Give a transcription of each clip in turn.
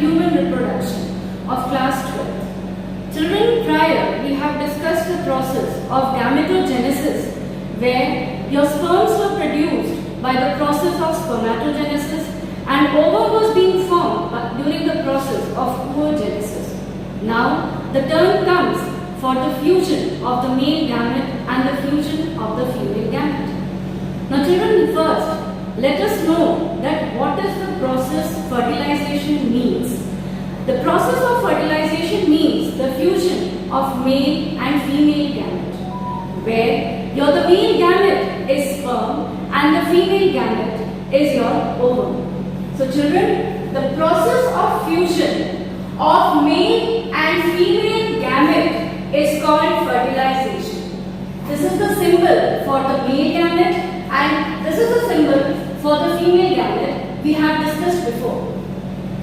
human reproduction of class 12. Children, prior we have discussed the process of gametogenesis, where your sperms were produced by the process of spermatogenesis and ova was being formed during the process of oogenesis. Now the turn comes for the fusion of the male gamete and the fusion of the female gamete. Now children, first let us know that what is the process fertilization means. The process of fertilization means the fusion of male and female gamete, where the male gamete is sperm and the female gamete is your ovum. So children, the process of fusion of male and female gamete is called fertilization. This is the symbol for the male gamete and this is the symbol for the female gamete we have discussed before.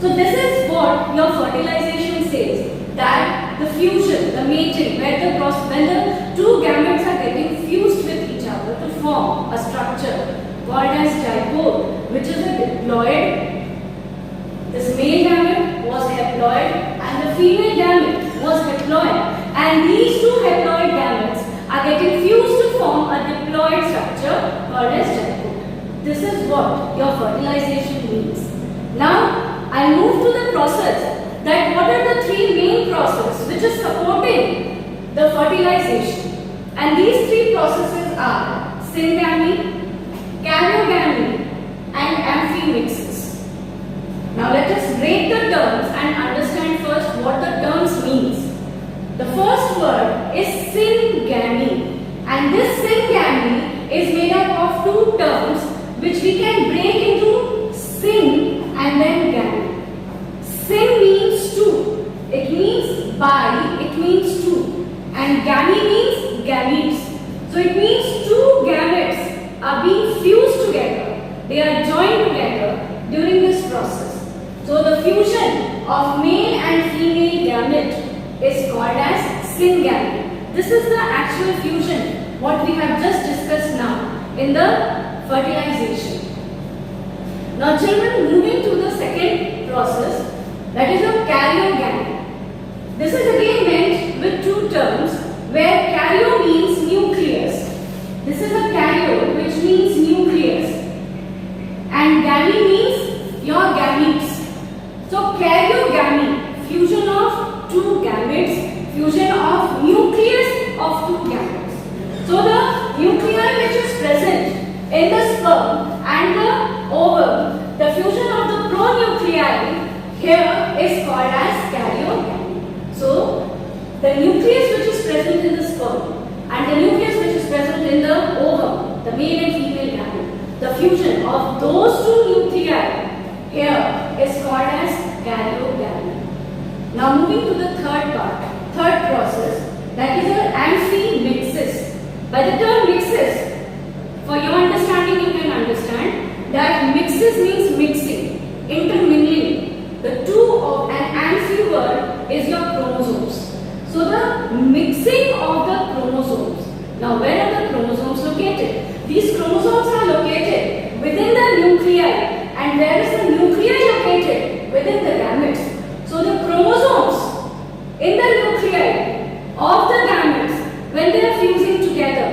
So this is what your fertilization says, that the fusion, the mating, when the two gametes are getting fused with each other to form a structure called as zygote, which is a diploid. This male gamete was haploid and the female gamete was haploid, and these two haploid gametes are getting fused to form a diploid structure called as zygote. This is what your fertilization means. Now I move to the process, that what are the three main processes which is supporting the fertilization, and these three processes are syngamy, karyogamy and amphimixis. Now let us break the terms and understand first what the terms means. The first word is syngamy, and this syngamy is made up of two terms which we can break into syng and then gamy. Syng means two, it means bi, it means two, and gamy means gametes. So it means two gametes are being fused together, they are joined together during this process. So the fusion of male and female gamete is called as syngamy. This is the actual fusion what we have just discussed now in the fertilization. Now children, moving to the second process, that is a karyogamy. This is again meant with two terms, where karyo means nucleus. This is a karyo which means nucleus, and gamy means your gametes. So karyogamy, fusion of two gametes, fusion of nucleus of two gametes. So the nuclei which is present in the sperm and the ovum, the fusion of the pronuclei here is called as karyogamy. So the nucleus which is present in the sperm and the nucleus which is present in the ovum, the male and female gamete, the fusion of those two nuclei here is called as karyogamy. Now moving to the third process, that is your amphimixis. By the term mixis, for your understanding you can understand that mixis means mixing, intermingling. The two of an amphi word is your chromosomes. So the mixing of the chromosomes. Now where are the chromosomes located? These chromosomes are located within the nuclei. And where is the nuclei located? Within the gametes. So the chromosomes in the nuclei of the gametes, when they are fusing together,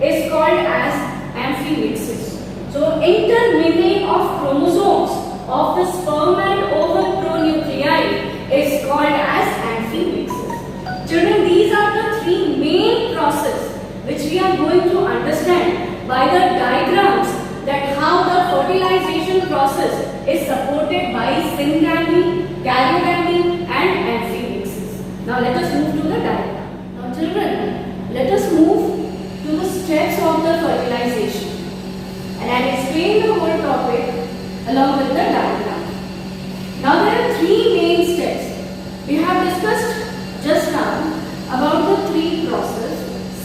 is called as amphimixis. So intermingling of chromosomes of the sperm and ovum pronuclei is called as amphimixis. Children, these are the three main processes which we are going to understand by the diagrams, that how the fertilization process is supported by syngamy, karyogamy and amphimixis. Now let us move to the diagram. Now children, let us move to the steps of the fertilization, and I will explain the whole topic along with the diagram. Now there are three main steps. We have discussed just now about the three processes: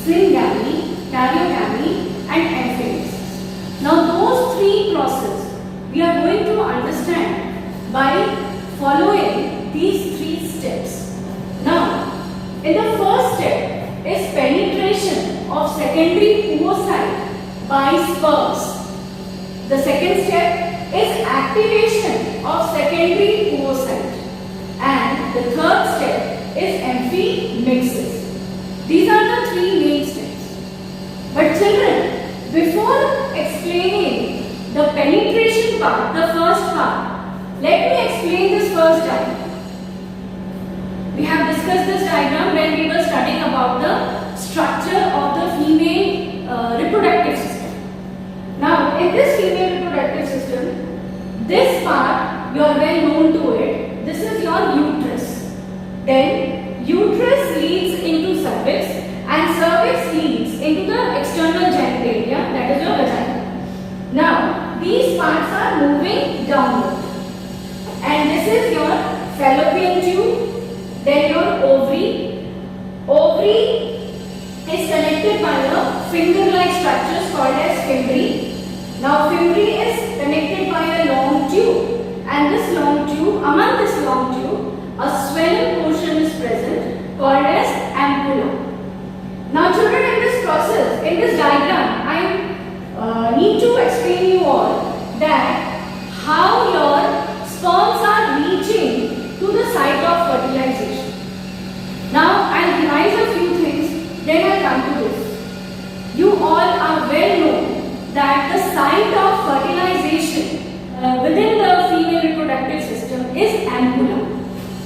syngamy, karyogamy and amphimixis. Now those three processes we are going to understand by following these three steps. Now in the first step is penetration of secondary oocyte by sperms. The second step is activation of secondary oocyte. and the third step is amphimixis. These are the three main steps. But children, before explaining the penetration part, the first part, let me explain this first diagram. We have discussed this diagram when we were studying about the structure of the female reproductive system. Now, in this female reproductive system, this part, you are well known to it, this is your uterus. Then, uterus leads into cervix and cervix leads into the external genitalia, that is your vagina. Now, these parts are moving downward. And this is your fallopian tube. Then your ovary. Ovary is connected by a finger-like structures called as fimbriae. Now fimbriae is connected by a long tube, and this long tube, among this long tube, a swelling portion is present called as ampulla. Now children, in this process, in this diagram, I need to explain you all that how your sperms are reaching to the site of fertilization. Now, I will revise a few things, then I will come to this. You all are well known that the site of fertilization within the female reproductive system is ampulla.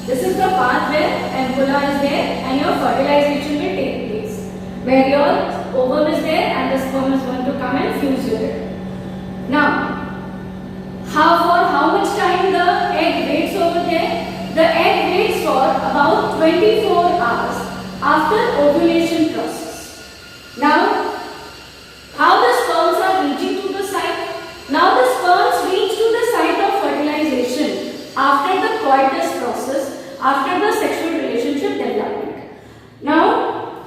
This is the path where ampulla is there and your fertilization will take place, where your ovum is there and the sperm is going to come and fuse with it. Now, for how much time the egg waits over there? The egg waits for about 24 hours after ovulation process. Now, how the sperms are reaching to the site? Now the sperms reach to the site of fertilization after the coitus process, after the sexual relationship development. Now,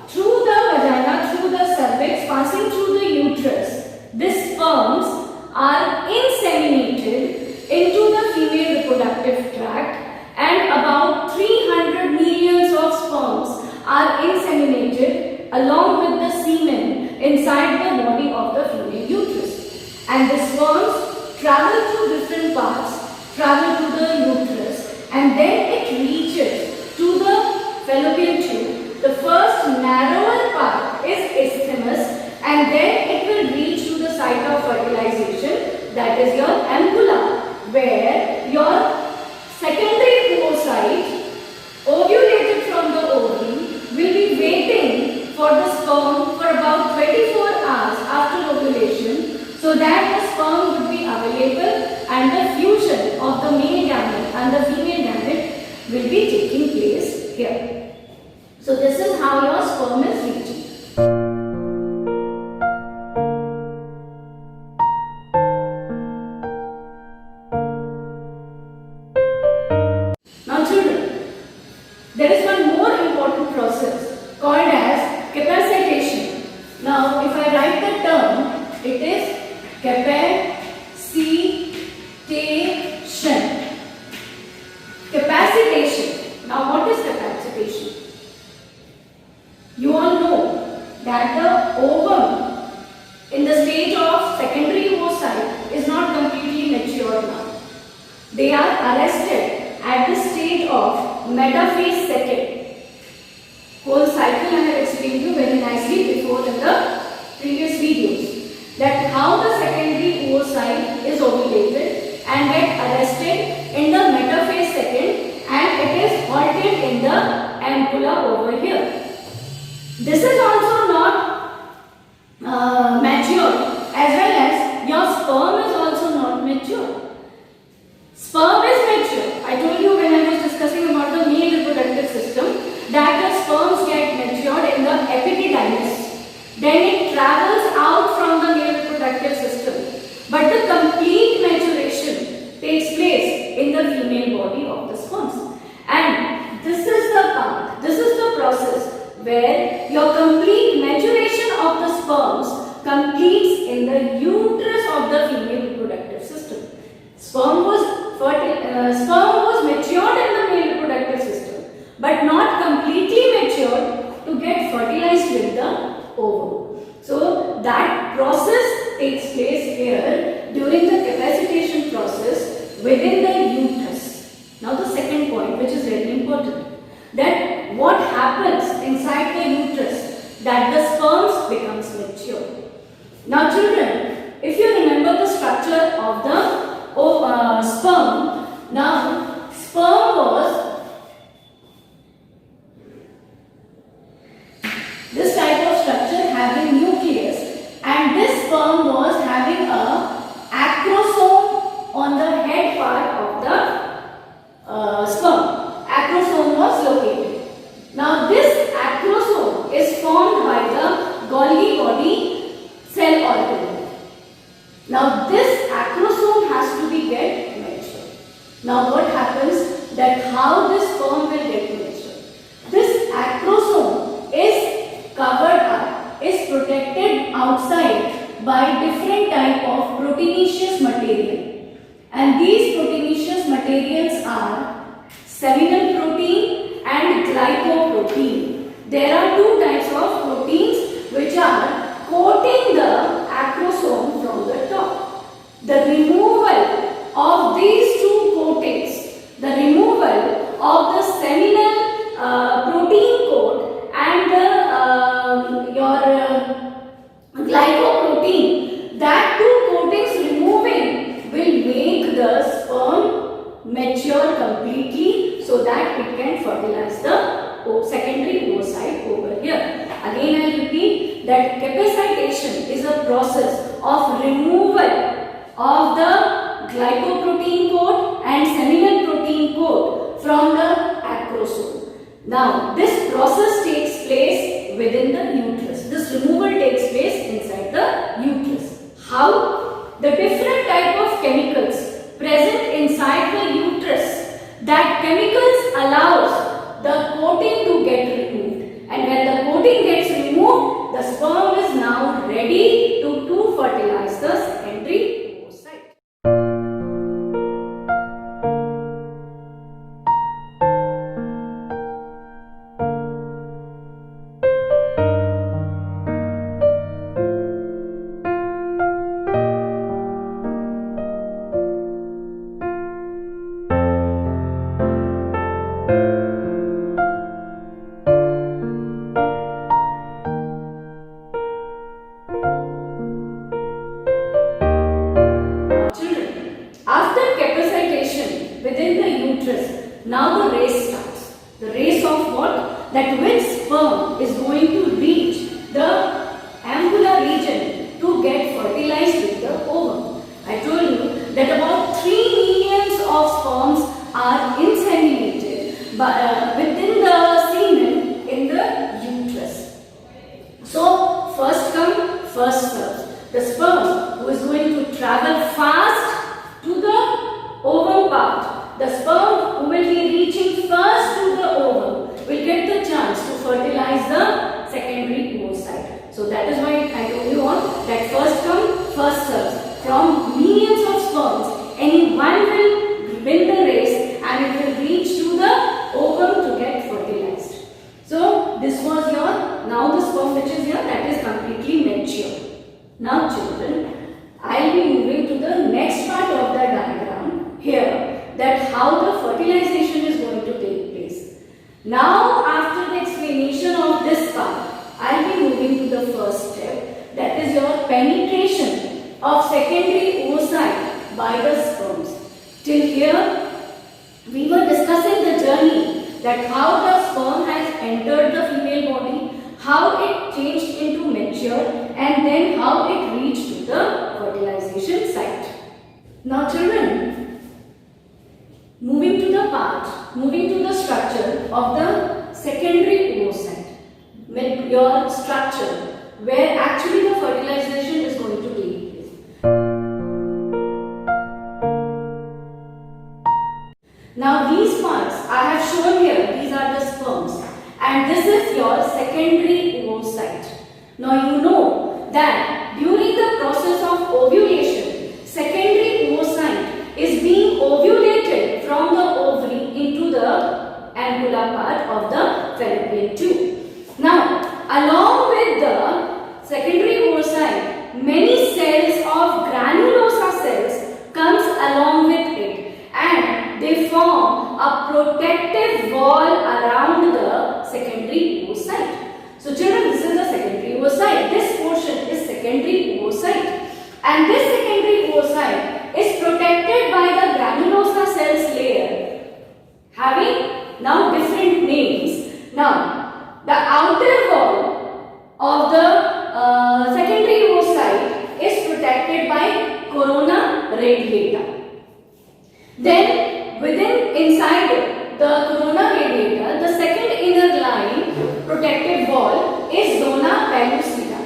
through the vagina, through the cervix, passing through the uterus, these sperms are inseminated into the female reproductive tract, and about 300 millions of sperms are inseminated along with the semen inside the body of the female uterus. And the sperms travel through different parts, travel to the uterus, and then it reaches to the fallopian tube. The first narrower part is isthmus, and then it will reach to the site of fertilization, that is your ampulla, where your secondary oocyte, ovulated from the ovary, will be waiting for the sperm for about 24 hours after ovulation, so that the sperm would be available and the fusion of the male gamete and the female gamete will be taking place here. So this is how your sperm is reaching. There is one more important process called as capacitation. Now, if I write the term, it is capacitation. Capacitation. Now, what is capacitation? You all know that the ovum in the stage of secondary oocyte is not completely mature now. They are arrested at the stage of metaphase second. Whole cycle I have explained you very nicely before in the previous videos, that how the secondary oocyte is ovulated and get arrested in the metaphase second, and it is halted in the ampulla over here. This is also not mature, as well as your sperm is also not mature. Sperm is mature. I told you when I was discussing about the male reproductive system that the sperms get matured in the epididymis. Then it travels out from the male reproductive system. But the complete maturation takes place in the female body of the sperms. And this is the part, this is the process where your complete maturation of the sperms completes in the uterus of the female reproductive system. Sperm was matured in the male reproductive system, but not completely matured to get fertilized with the ovum. So that process takes place here during the capacitation process within the uterus. Now the second point, which is very that what happens inside the uterus, that the sperms becomes mature. Now children, if you remember the structure of the sperm, now sperm was this type of structure having nucleus, and this sperm was having a acrosome on the head part of the sperm. Acrosome was located. Now this acrosome is formed by the Golgi body cell organelle. Now this acrosome has to be get mature. Now what happens, that how this sperm will get mature? This acrosome is covered up, is protected outside by different type of proteinaceous material, and these proteinaceous materials are seminal protein and glycoprotein. There are two types of proteins which are coating the acrosome from the top. The removal of these two coatings, the removal of the seminal protein coat and your glycoprotein, that two coatings removing will make the sperm mature completely, so that it can fertilize the secondary oocyte over here. Again I repeat that capacitation is a process of removal of the glycoprotein coat and seminal protein coat from the acrosome. Now this process takes place within the uterus. This removal takes place inside the uterus. How? The different type of chemicals present inside the uterus, that chemicals allows the coating to get removed, and when the coating gets removed, the sperm is now ready to fertilize the secondary oocyte. Now the race starts. The race of what? That which sperm is going to reach the ampulla region to get fertilized with the ovum. I told you that about 3 millions of sperms are inseminated within the semen in the uterus. So first come, first serves. The sperm who is going to travel fast to the ovum part, the sperm who will be reaching first to the ovum will get the chance to fertilize the secondary oocyte. So that is why I told you on that first come, first serves. From millions of sperms, any one will win the race and it will reach to the ovum to get fertilized. So this was your, now the sperm which is here, that is completely mature. Now children, I will be moving to the next part of the diagram here, that how the fertilization is going to take place. Now after the explanation of this part, I will be moving to the first step, that is your penetration of secondary oocyte by the sperms. Till here we were discussing the journey, that how the sperm has entered the female body, how it changed into mature, and then how it reached to the fertilization site. Now children, moving to the structure of the secondary oocyte, with your structure where actually the fertilization is going to take place. Now these parts I have shown here, these are the sperms, and this is your secondary oocyte. Now you know that during the process of ovulation, secondary oocyte is being ovulated from the ovary into the ampulla part of the fallopian tube. Now, along with the secondary oocyte, many cells of granulosa cells comes along with it, and they form a protective wall around And this secondary oocyte is protected by the granulosa cells layer, having now different names. Now, the outer wall of the secondary oocyte is protected by corona radiata. Then, inside the corona radiata, the second inner line protective wall is zona pellucida.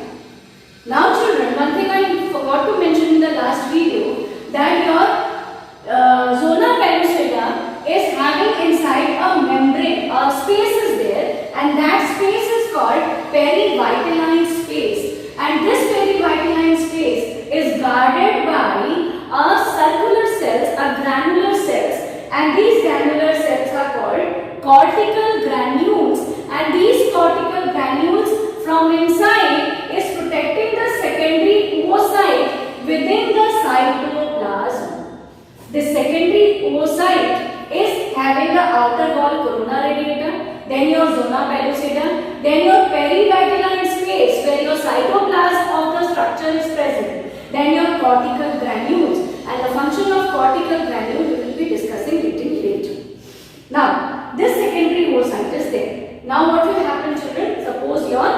Now children, one thing I forgot to mention in the last video, that your zona pellucida is having inside a membrane, space is there, and that space is called perivitelline space, and this perivitelline space is guarded by a circular cells, a granular cells, and these granular cells are called cortical granules, and these cortical granules from inside is protecting the secondary oocyte within the cytoplasm. The secondary oocyte is having the outer wall corona radiata, then your zona pellucida, then your perivitelline space where your cytoplasm of the structure is present, then your cortical granules, and the function of cortical granule we will be discussing little later. Now, this secondary oocyte is there. Now, what will happen, children? Suppose your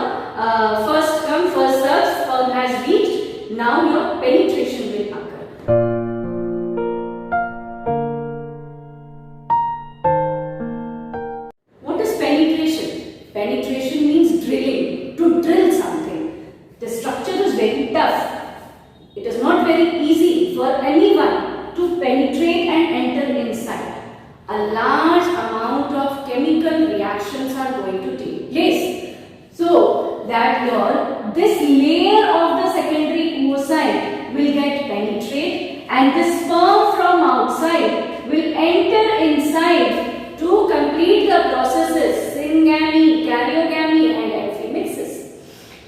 first come, first serve sperm has reached. Now, your penetration will occur. What is penetration? Penetration means drilling, to drill something. The structure is very tough. It is not very easy for anyone to penetrate and enter inside. A large amount of chemical reactions are going to take place, so that this layer of the secondary oocyte will get penetrate, and the sperm from outside will enter inside to complete the processes syngamy, karyogamy, and amphimixis.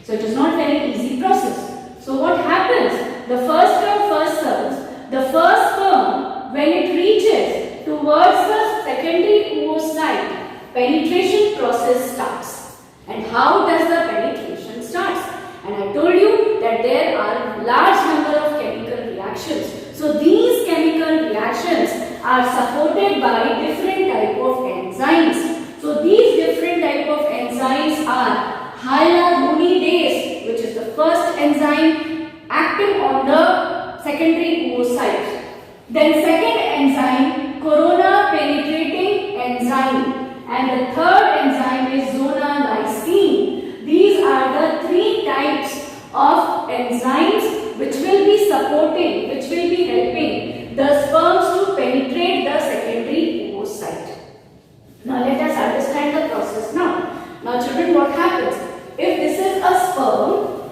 So it is not very easy process. So what happens? The first come, first serves. The first sperm, when it reaches towards the secondary oocyte, penetration process starts. And how does the penetration starts? And I told you that there are large number of chemical reactions. So these chemical reactions are supported by different type of enzymes. So these different type of enzymes are hyaluronidase, which is the first enzyme acting on the secondary oocyte. Then second enzyme, corona penetrating enzyme, and the third enzyme is zona lysine. These are the three types of enzymes which will be supporting, which will be helping the sperms to penetrate the secondary oocyte. Now let us understand the process now. Now children, what happens? If this is a sperm,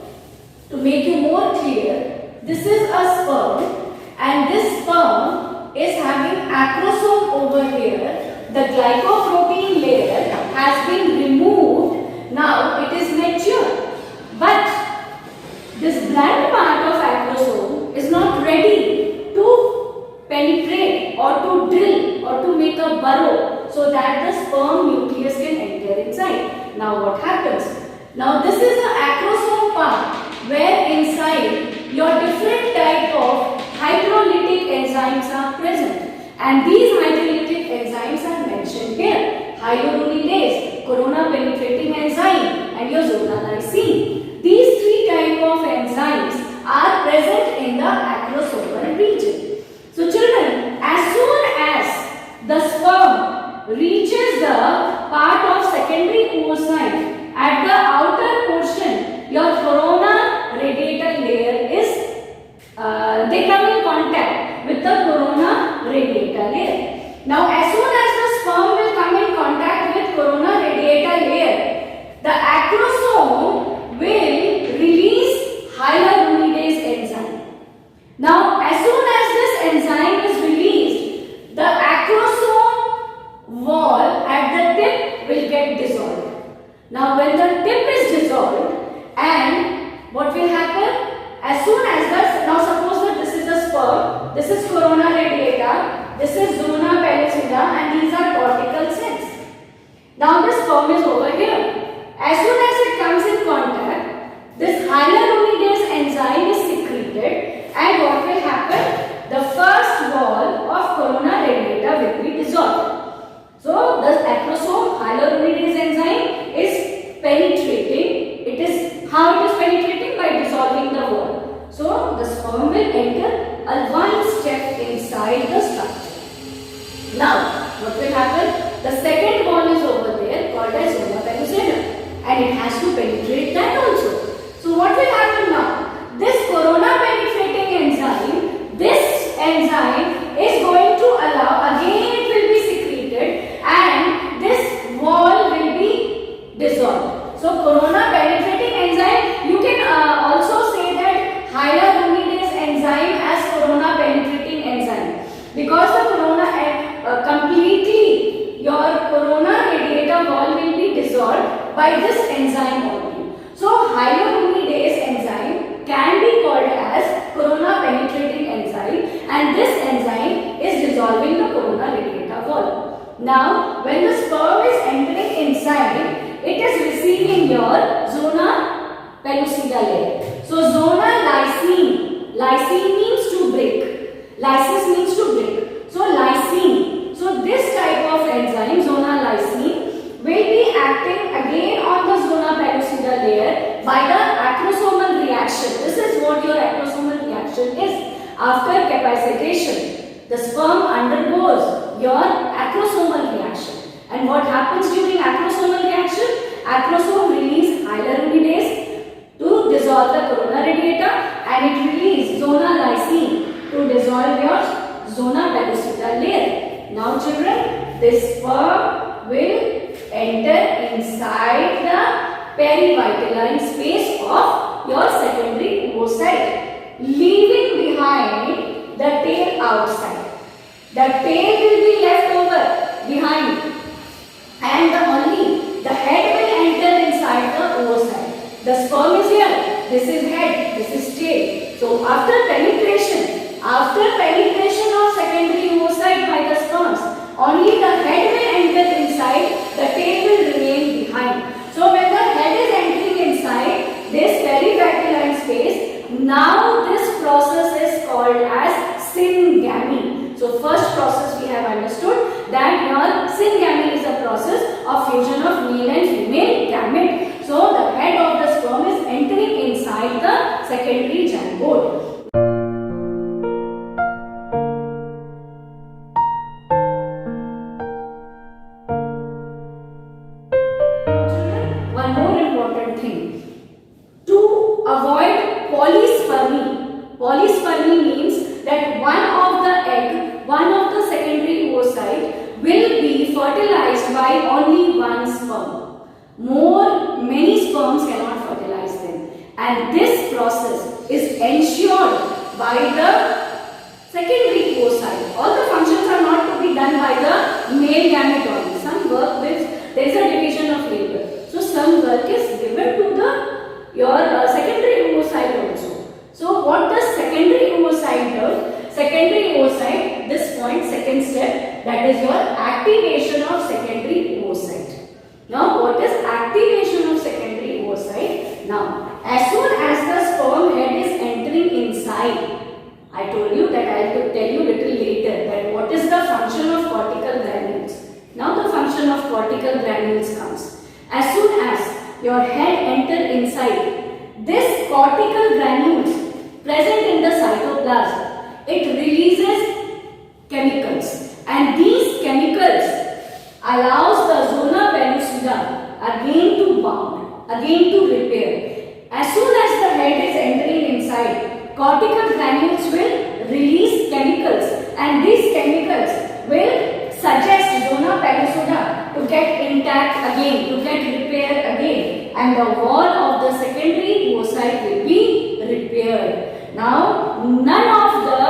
to make you more clear, this is a sperm, and this sperm is having acrosome over here. The glycoprotein layer has been removed. Now it is mature. But this blunt part of acrosome is not ready to penetrate or to drill or to make a burrow so that the sperm nucleus can enter inside. Now what happens? Now this is the acrosome part where inside your different type of hydrolytic enzymes are present. And these hydrolytic enzymes are mentioned here. Hyaluronidase, corona penetrating enzyme, and your zona lysine. These three type of enzymes are present in the acrosomal region. So children, as soon as the sperm reaches the part of secondary oocyte, at the outer portion, your corona radiator layer is they come in contact with the corona radiator layer. Now as soon as the sperm will come in contact with corona radiator layer, the acrosome will release hyaluronidase enzyme. Now as soon as this enzyme is released, the acrosome wall at the tip will get dissolved. Now when the tip is dissolved, and what will happen? As soon as now suppose that this is a sperm, this is corona radiata, this is zona pellucida, and these are cortical cells. Now the sperm is over here. As soon as it comes in contact, this hyaluronidase enzyme is secreted, So the sperm will enter one step inside the structure. Now, what will happen? The second wall is over there called as zona pellucidum, and it has to penetrate that also. So what will happen now? This corona penetrating enzyme, this enzyme is going to allow, again it will be secreted and this wall will be dissolved. So corona penetrating enzyme, you can also say that hyaluronidase enzyme as corona penetrating enzyme, because the corona completely your corona radiator wall will be dissolved by this enzyme only. So hyaluronidase enzyme can be called as corona penetrating enzyme, and this enzyme is dissolving the corona radiator wall. Now when the sperm is entering inside, it is receiving your zona pellucida layer. So zona lysine, lysine means to break, lysis means to break. So lysine, so this type of enzyme, zona lysine, will be acting again on the zona pellucida layer by the acrosomal reaction. This is what your acrosomal reaction is. After capacitation, the sperm undergoes your acrosomal reaction. And what happens during acrosomal reaction? Acrosome release hyaluronidase to dissolve the corona radiator, and it release zona lysine to dissolve your zona pellucida layer. Now children, this sperm will enter inside the perivitelline space of your secondary oocyte, leaving behind the tail outside. The tail will be left over behind, and the head will enter inside the oocyte. The sperm is here, this is head, this is tail. So after penetration of secondary oocyte by the sperms, only the head will enter inside, the tail will remain behind. So when the head is entering inside this perivitelline space, now this process is called as syngamy. So first process we have understood that your syngamy is a process of fusion of male and female gamete. So the head of the sperm is entering inside the secondary zygote. One more important thing. To avoid polyspermy. Polyspermy means that one of the egg, one of the secondary oocyte will be fertilized by only one sperm. Many sperms cannot fertilize them, and this process is ensured by the secondary oocyte. All the functions are not to be done by the male gamete only. Some work with, there is a division of labor. So some work is given to your secondary oocyte also. So what does secondary oocyte do? Secondary oocyte, this point, second step, that is your activation of secondary oocyte. Now what is activation of secondary oocyte? Now as soon as the sperm head is entering inside, I told you that I will tell you little later that what is the function of cortical granules. Now the function of cortical granules comes. As soon as your head enter inside, this cortical granules present in the cytoplasm, it releases chemicals, and these chemicals allows the zona pellucida again to bound, again to repair. As soon as the head is entering inside, cortical granules will release chemicals, and these chemicals will suggest zona pellucida to get intact again, to get repaired again, and the wall of the secondary oocyte will be repaired. Now none of the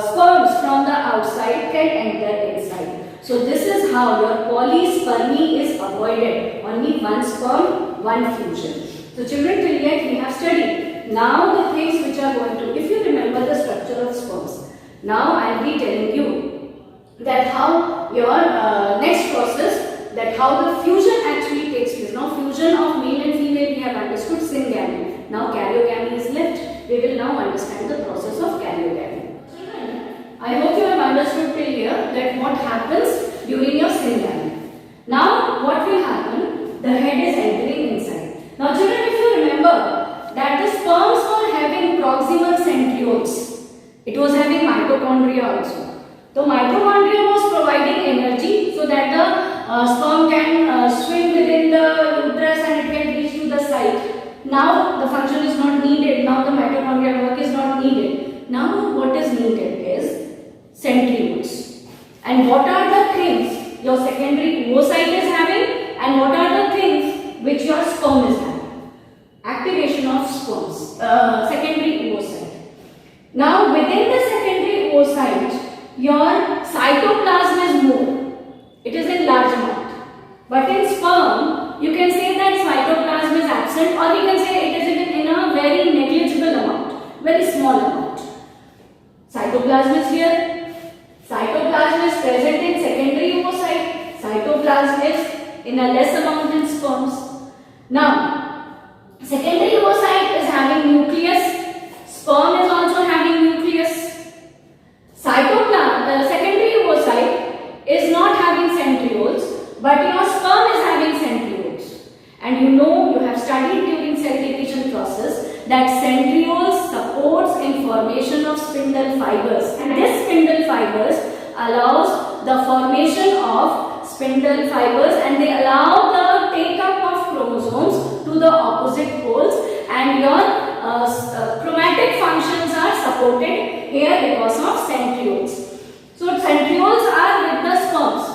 sperms from the outside can enter inside. So this is how your polyspermy is avoided. Only one sperm, one fusion. So children, till yet we have studied. Now the things which are going to, if you remember the structure of sperms, now I will be telling you that how your next process, that how the fusion actually takes place. Now fusion of male and female we have understood, syngamy. Now karyogamy is left. We will now understand the process of karyogamy. I hope you have understood till here that what happens during your syngamy. Now what will happen? The head is entering inside. Now children, if you remember that the sperms were having proximal centrioles. It was having mitochondria also. So mitochondria was providing energy so that the sperm can swim within the uterus and it can reach to the site. Now the function is not needed. Now the mitochondrial work is not needed. Now what is needed is centrioles. And what are the things your secondary oocyte is having, and what are the things which your sperm is having? Activation of sperms, secondary oocyte. Now within the secondary oocyte, your cytoplasm is more. It is in large amount. But in sperm, you can say that cytoplasm is absent, or you can say it is in a very negligible amount, very small amount. Cytoplasm is here. Cytoplasm is present in secondary oocyte. Cytoplasm is in a less amount in sperms. Now, secondary oocyte is having nucleus. Sperm is also having nucleus. Cytoplasm, the secondary oocyte is not having centrioles, but your sperm is having centrioles. And you have studied during cell division process that centrioles supports in formation of spindle fibers, and this spindle fibers allows the formation of spindle fibers, and they allow the take up of chromosomes to the opposite poles, and your chromatic functions are supported here because of centrioles. So centrioles are with the sperms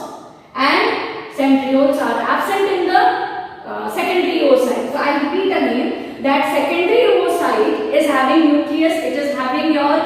and centrioles are absent in the secondary oocyte. So I repeat again that secondary oocyte is having nucleus, it is having your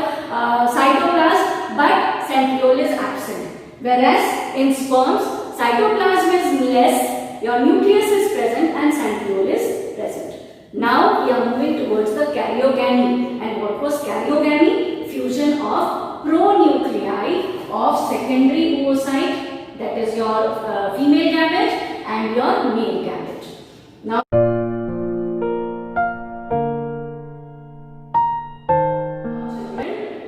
cytoplasm, but centriole is absent. Whereas in sperms, cytoplasm is less, your nucleus is present and centriole is present. Now we are moving towards the karyogamy. And what was karyogamy? Fusion of pronuclei of secondary oocyte, that is your female gamete and your male gamete. Now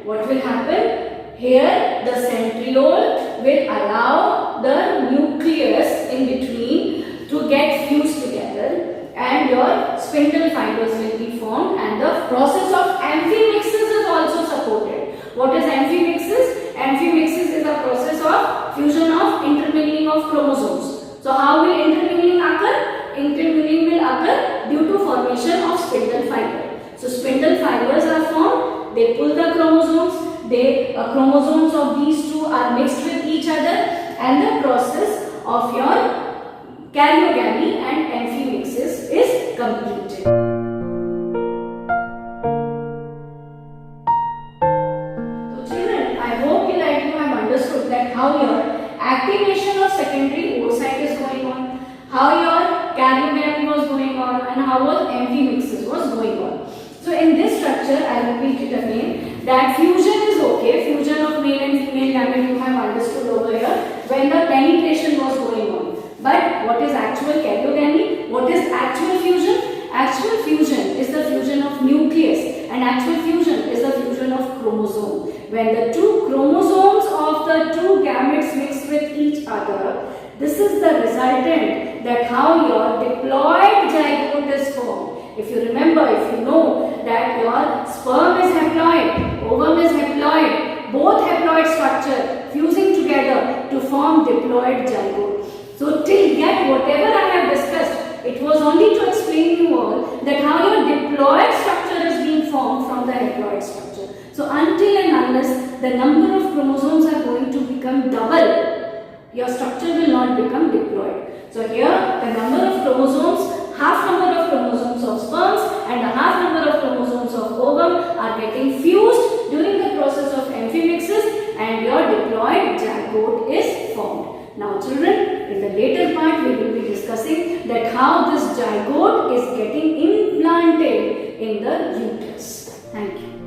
what will happen? Here the centriole will allow the nucleus in between to get fused together, and your spindle fibers will be formed, and the process of amphimixis is also supported. What is amphimixis? Amphimixis is a process of fusion of intermingling of chromosomes. So how will intermingling occur? Intermingling will occur due to formation of spindle fiber. So spindle fibers are formed, they pull the chromosomes, chromosomes of these two are mixed with each other, and the process of your karyogamy and amphimixis is completed. So children, I hope that you have understood that how your activation of secondary oocyte is going on, how your karyogamy was going on, and how was amphimixis was going on. So in this structure, I repeat it again, that fusion is okay, fusion of male and female gamete you have understood over here when the penetration was going on. But what is actual karyogamy? What is actual fusion? Actual fusion is the fusion of nucleus, and actual fusion is the fusion of chromosome. When the two chromosomes of the two gametes mix with each other, this is the resultant that how your diploid zygote is formed. If you remember, if you know that your sperm is haploid, ovum is haploid, both haploid structure fusing together to form diploid zygote. So till yet whatever I have discussed, it was only to explain you all that how your diploid structure is being formed from the haploid structure. So until and unless the number of chromosomes are going to become double, your structure will not become diploid. So here the number of chromosomes, half number of chromosomes of sperms and a half number of chromosomes of ovum are getting fused during the process of amphimixis, and your diploid zygote is formed. Now children, in the later part we will be discussing that how this zygote is getting implanted in the uterus. Thank you.